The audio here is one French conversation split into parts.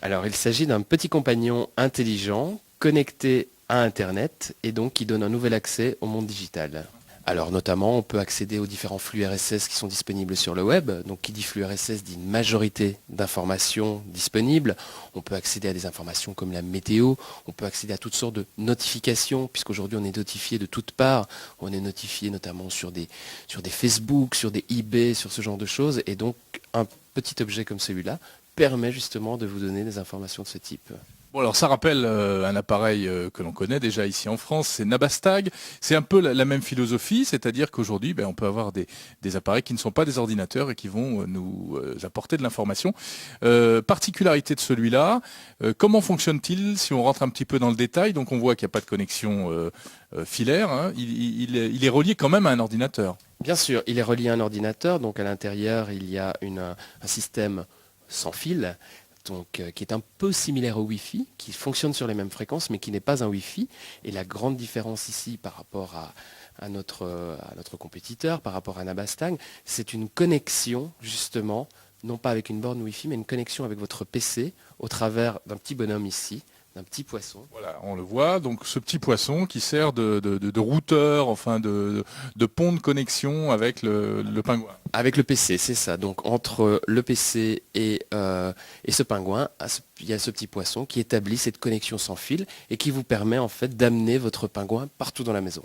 Alors, il s'agit d'un petit compagnon intelligent, connecté à Internet et donc qui donne un nouvel accès au monde digital. Alors notamment, on peut accéder aux différents flux RSS qui sont disponibles sur le web. Donc qui dit flux RSS dit une majorité d'informations disponibles. On peut accéder à des informations comme la météo, on peut accéder à toutes sortes de notifications, puisqu'aujourd'hui on est notifié de toutes parts. On est notifié notamment sur des Facebook, sur des eBay, sur ce genre de choses. Et donc un petit objet comme celui-là permet justement de vous donner des informations de ce type. Bon, alors ça rappelle un appareil que l'on connaît déjà ici en France, c'est Nabastag. C'est un peu la même philosophie, c'est-à-dire qu'aujourd'hui, on peut avoir des appareils qui ne sont pas des ordinateurs et qui vont nous apporter de l'information. Particularité de celui-là, comment fonctionne-t-il si on rentre un petit peu dans le détail? Donc on voit qu'il n'y a pas de connexion filaire, hein. Il est relié quand même à un ordinateur. Bien sûr, il est relié à un ordinateur, donc à l'intérieur il y a un système sans fil, donc, qui est un peu similaire au Wi-Fi, qui fonctionne sur les mêmes fréquences, mais qui n'est pas un Wi-Fi. Et la grande différence ici par rapport à notre compétiteur, par rapport à Nabastag, c'est une connexion, justement, non pas avec une borne Wi-Fi, mais une connexion avec votre PC au travers d'un petit bonhomme ici, d'un petit poisson. Voilà, on le voit, donc ce petit poisson qui sert de routeur, enfin de pont de connexion avec le pingouin. Avec le PC, c'est ça. Donc entre le PC et ce pingouin, il y a ce petit poisson qui établit cette connexion sans fil et qui vous permet en fait d'amener votre pingouin partout dans la maison.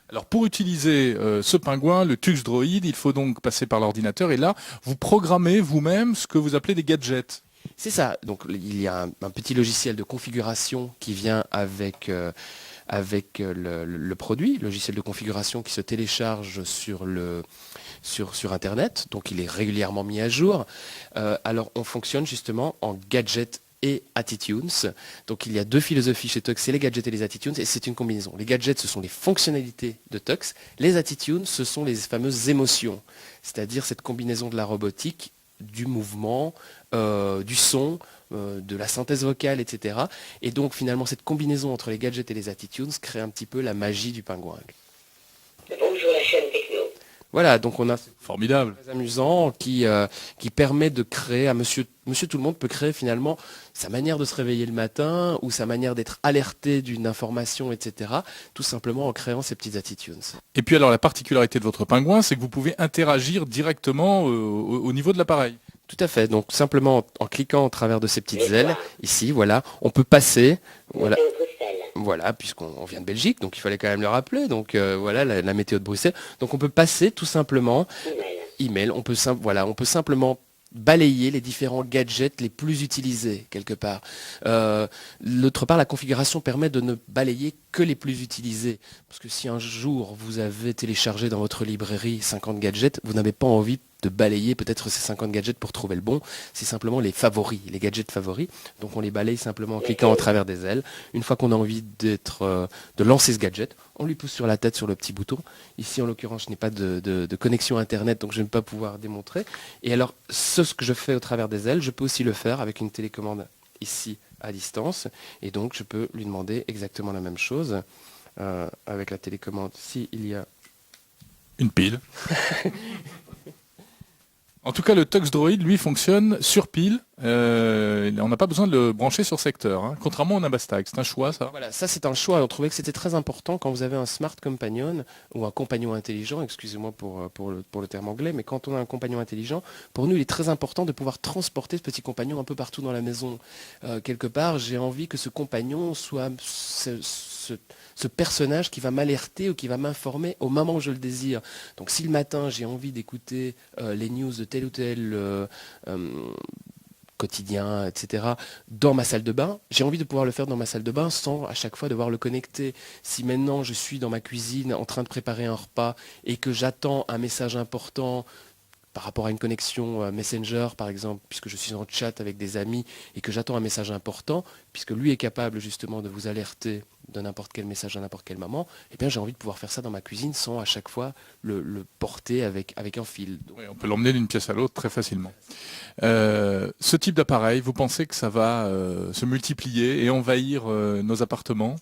Alors pour utiliser ce pingouin, le Tux Droid, il faut donc passer par l'ordinateur et là, vous programmez vous-même ce que vous appelez des gadgets. C'est ça. Donc il y a un petit logiciel de configuration qui vient avec le produit, logiciel de configuration qui se télécharge sur Internet. Donc il est régulièrement mis à jour. Alors on fonctionne justement en gadget et attitudes. Donc il y a deux philosophies chez Tux, c'est les gadgets et les attitudes, et c'est une combinaison. Les gadgets, ce sont les fonctionnalités de Tux. Les attitudes, ce sont les fameuses émotions, c'est-à-dire cette combinaison de la robotique, du mouvement, du son, de la synthèse vocale, etc. Et donc finalement cette combinaison entre les gadgets et les attitudes crée un petit peu la magie du pingouin. Bonjour la chaîne techno. Voilà, donc on a Formidable. très amusant qui permet de créer, Monsieur Tout le Monde peut créer finalement sa manière de se réveiller le matin ou sa manière d'être alerté d'une information, etc. Tout simplement en créant ces petites attitudes. Et puis alors la particularité de votre pingouin, c'est que vous pouvez interagir directement au niveau de l'appareil. Tout à fait. Donc simplement en cliquant au travers de ces petites ailes, ici, voilà, on peut passer. Voilà. Voilà, puisqu'on vient de Belgique, donc il fallait quand même le rappeler. Donc voilà la météo de Bruxelles. Donc on peut passer tout simplement email. On peut simplement balayer les différents gadgets les plus utilisés quelque part. D'autre part, la configuration permet de ne balayer que les plus utilisés. Parce que si un jour vous avez téléchargé dans votre librairie 50 gadgets, vous n'avez pas envie de balayer peut-être ces 50 gadgets pour trouver le bon. C'est simplement les favoris, les gadgets favoris. Donc on les balaye simplement en cliquant au travers des ailes. Une fois qu'on a envie de lancer ce gadget, on lui pousse sur la tête sur le petit bouton. Ici en l'occurrence je n'ai pas de connexion internet, donc je ne vais pas pouvoir démontrer. Et alors ce que je fais au travers des ailes, je peux aussi le faire avec une télécommande ici à distance. Et donc je peux lui demander exactement la même chose. Avec la télécommande, s'il y a Une pile. En tout cas, le Tux Droid, lui, fonctionne sur pile. On n'a pas besoin de le brancher sur secteur, hein, contrairement au Nabastag. C'est un choix, ça. Voilà, ça c'est un choix. On trouvait que c'était très important quand vous avez un smart companion ou un compagnon intelligent, excusez-moi pour le terme anglais, mais quand on a un compagnon intelligent, pour nous il est très important de pouvoir transporter ce petit compagnon un peu partout dans la maison. Quelque part, j'ai envie que ce compagnon soit ce personnage qui va m'alerter ou qui va m'informer au moment où je le désire. Donc si le matin j'ai envie d'écouter les news de tel ou tel quotidien, etc., dans ma salle de bain, j'ai envie de pouvoir le faire dans ma salle de bain sans à chaque fois devoir le connecter. Si maintenant je suis dans ma cuisine en train de préparer un repas et que j'attends un message important par rapport à une connexion Messenger, par exemple, puisque je suis en chat avec des amis et que j'attends un message important, puisque lui est capable justement de vous alerter de n'importe quel message à n'importe quel moment, eh bien j'ai envie de pouvoir faire ça dans ma cuisine sans à chaque fois le porter avec un fil. Oui, on peut l'emmener d'une pièce à l'autre très facilement. Ce type d'appareil, vous pensez que ça va se multiplier et envahir nos appartements?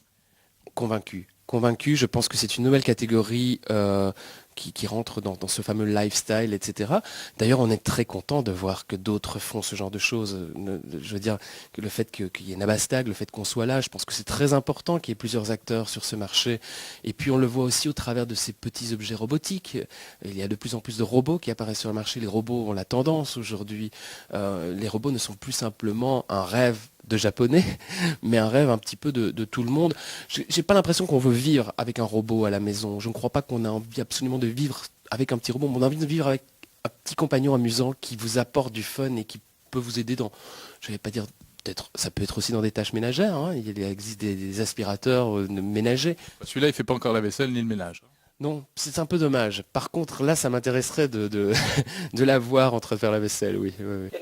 Convaincu. Convaincu, je pense que c'est une nouvelle catégorie qui rentrent dans ce fameux lifestyle, etc. D'ailleurs, on est très content de voir que d'autres font ce genre de choses. Je veux dire, que le fait qu'il y ait Nabastag, le fait qu'on soit là, je pense que c'est très important qu'il y ait plusieurs acteurs sur ce marché. Et puis on le voit aussi au travers de ces petits objets robotiques. Il y a de plus en plus de robots qui apparaissent sur le marché. Les robots ont la tendance aujourd'hui. Les robots ne sont plus simplement un rêve de japonais, mais un rêve un petit peu de tout le monde. J'ai pas l'impression qu'on veut vivre avec un robot à la maison. Je ne crois pas qu'on a envie absolument de vivre avec un petit robot. On a envie de vivre avec un petit compagnon amusant qui vous apporte du fun et qui peut vous aider dans, je vais pas dire, peut-être, ça peut être aussi dans des tâches ménagères. Hein. Il existe des aspirateurs ménagers. Celui-là, il fait pas encore la vaisselle ni le ménage. Non, c'est un peu dommage. Par contre, là, ça m'intéresserait de l'avoir en train de faire la vaisselle, oui. Oui, oui.